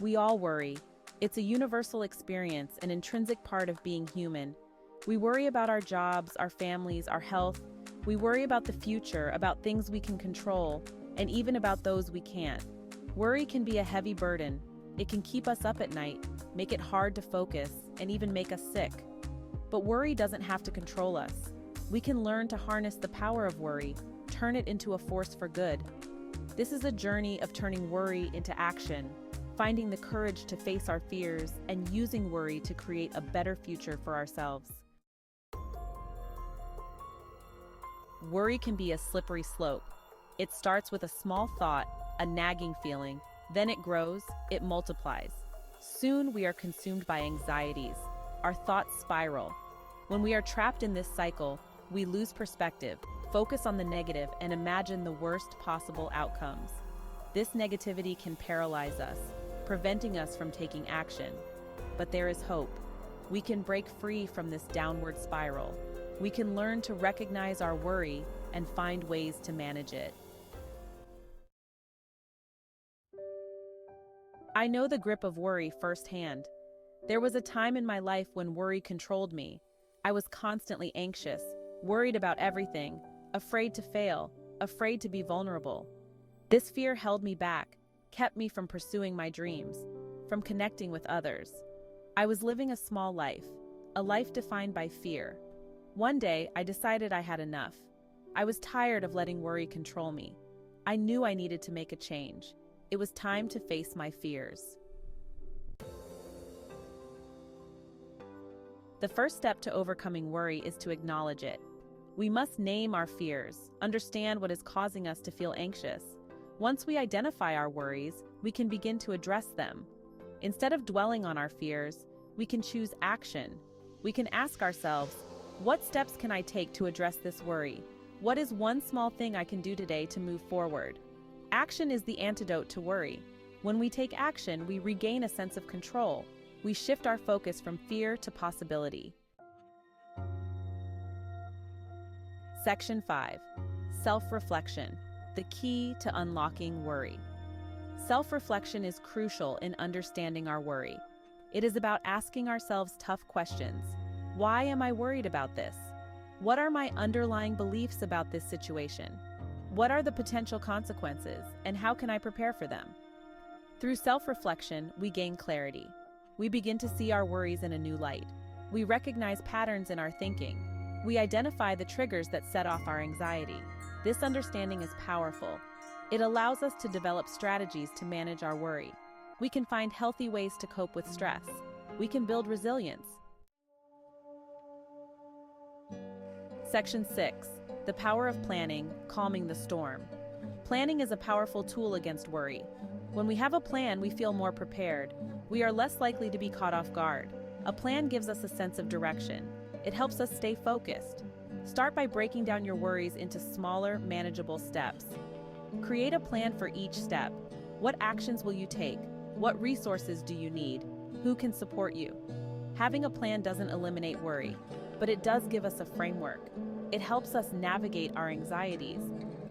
We all worry. It's a universal experience, an intrinsic part of being human. We worry about our jobs, our families, our health. We worry about the future, about things we can control, and even about those we can't. Worry can be a heavy burden. It can keep us up at night, make it hard to focus, and even make us sick. But worry doesn't have to control us. We can learn to harness the power of worry, turn it into a force for good. This is a journey of turning worry into action, finding the courage to face our fears, and using worry to create a better future for ourselves. Worry can be a slippery slope. It starts with a small thought, a nagging feeling, then it grows, it multiplies. Soon we are consumed by anxieties. Our thoughts spiral. When we are trapped in this cycle, we lose perspective, focus on the negative, and imagine the worst possible outcomes. This negativity can paralyze us, preventing us from taking action. But there is hope. We can break free from this downward spiral. We can learn to recognize our worry and find ways to manage it. I know the grip of worry firsthand. There was a time in my life when worry controlled me. I was constantly anxious, worried about everything, afraid to fail, afraid to be vulnerable. This fear held me back, kept me from pursuing my dreams, from connecting with others. I was living a small life, a life defined by fear. One day, I decided I had enough. I was tired of letting worry control me. I knew I needed to make a change. It was time to face my fears. The first step to overcoming worry is to acknowledge it. We must name our fears, understand what is causing us to feel anxious. Once we identify our worries, we can begin to address them. Instead of dwelling on our fears, we can choose action. We can ask ourselves, what steps can I take to address this worry? What is one small thing I can do today to move forward? Action is the antidote to worry. When we take action, we regain a sense of control. We shift our focus from fear to possibility. Section 5. Self-reflection, the key to unlocking worry. Self-reflection is crucial in understanding our worry. It is about asking ourselves tough questions. Why am I worried about this? What are my underlying beliefs about this situation? What are the potential consequences, and how can I prepare for them? Through self-reflection, we gain clarity. We begin to see our worries in a new light. We recognize patterns in our thinking. We identify the triggers that set off our anxiety. This understanding is powerful. It allows us to develop strategies to manage our worry. We can find healthy ways to cope with stress. We can build resilience. Section 6. The power of planning, calming the storm. Planning is a powerful tool against worry. When we have a plan, we feel more prepared. We are less likely to be caught off guard. A plan gives us a sense of direction. It helps us stay focused. Start by breaking down your worries into smaller, manageable steps. Create a plan for each step. What actions will you take? What resources do you need? Who can support you? Having a plan doesn't eliminate worry, but it does give us a framework. It helps us navigate our anxieties.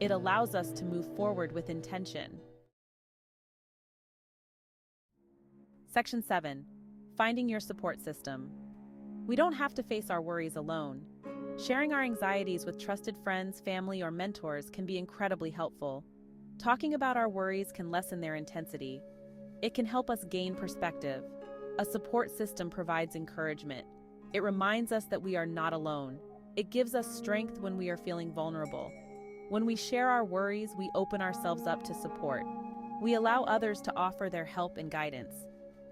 It allows us to move forward with intention. Section 7. Finding your support system. We don't have to face our worries alone. Sharing our anxieties with trusted friends, family, or mentors can be incredibly helpful. Talking about our worries can lessen their intensity. It can help us gain perspective. A support system provides encouragement. It reminds us that we are not alone. It gives us strength when we are feeling vulnerable. When we share our worries, we open ourselves up to support. We allow others to offer their help and guidance.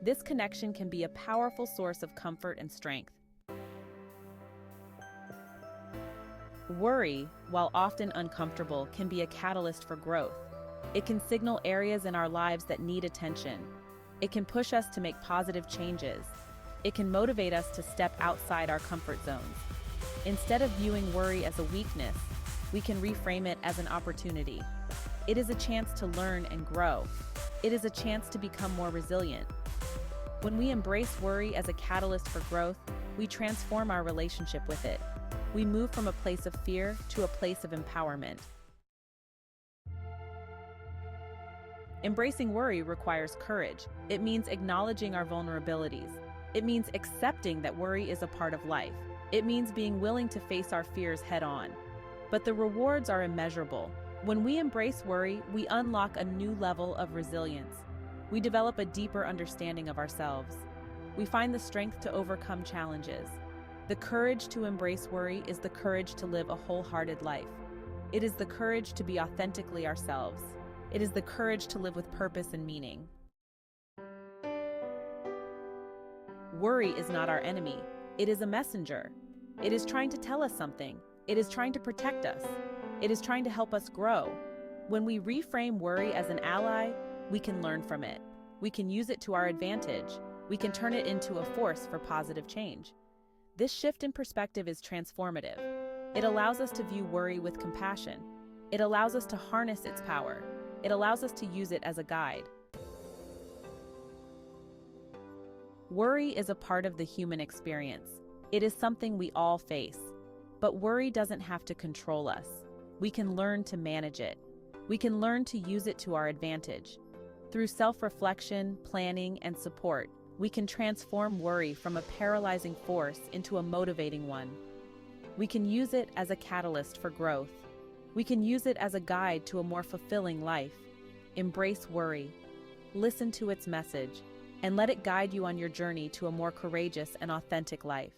This connection can be a powerful source of comfort and strength. Worry, while often uncomfortable, can be a catalyst for growth. It can signal areas in our lives that need attention. It can push us to make positive changes. It can motivate us to step outside our comfort zones. Instead of viewing worry as a weakness, we can reframe it as an opportunity. It is a chance to learn and grow. It is a chance to become more resilient. When we embrace worry as a catalyst for growth, we transform our relationship with it. We move from a place of fear to a place of empowerment. Embracing worry requires courage. It means acknowledging our vulnerabilities. It means accepting that worry is a part of life. It means being willing to face our fears head-on. But the rewards are immeasurable. When we embrace worry, we unlock a new level of resilience. We develop a deeper understanding of ourselves. We find the strength to overcome challenges. The courage to embrace worry is the courage to live a wholehearted life. It is the courage to be authentically ourselves. It is the courage to live with purpose and meaning. Worry is not our enemy. It is a messenger. It is trying to tell us something. It is trying to protect us. It is trying to help us grow. When we reframe worry as an ally, we can learn from it. We can use it to our advantage. We can turn it into a force for positive change. This shift in perspective is transformative. It allows us to view worry with compassion. It allows us to harness its power. It allows us to use it as a guide. Worry is a part of the human experience. It is something we all face. But worry doesn't have to control us. We can learn to manage it. We can learn to use it to our advantage. Through self-reflection, planning, and support, we can transform worry from a paralyzing force into a motivating one. We can use it as a catalyst for growth. We can use it as a guide to a more fulfilling life. Embrace worry. Listen to its message, and let it guide you on your journey to a more courageous and authentic life.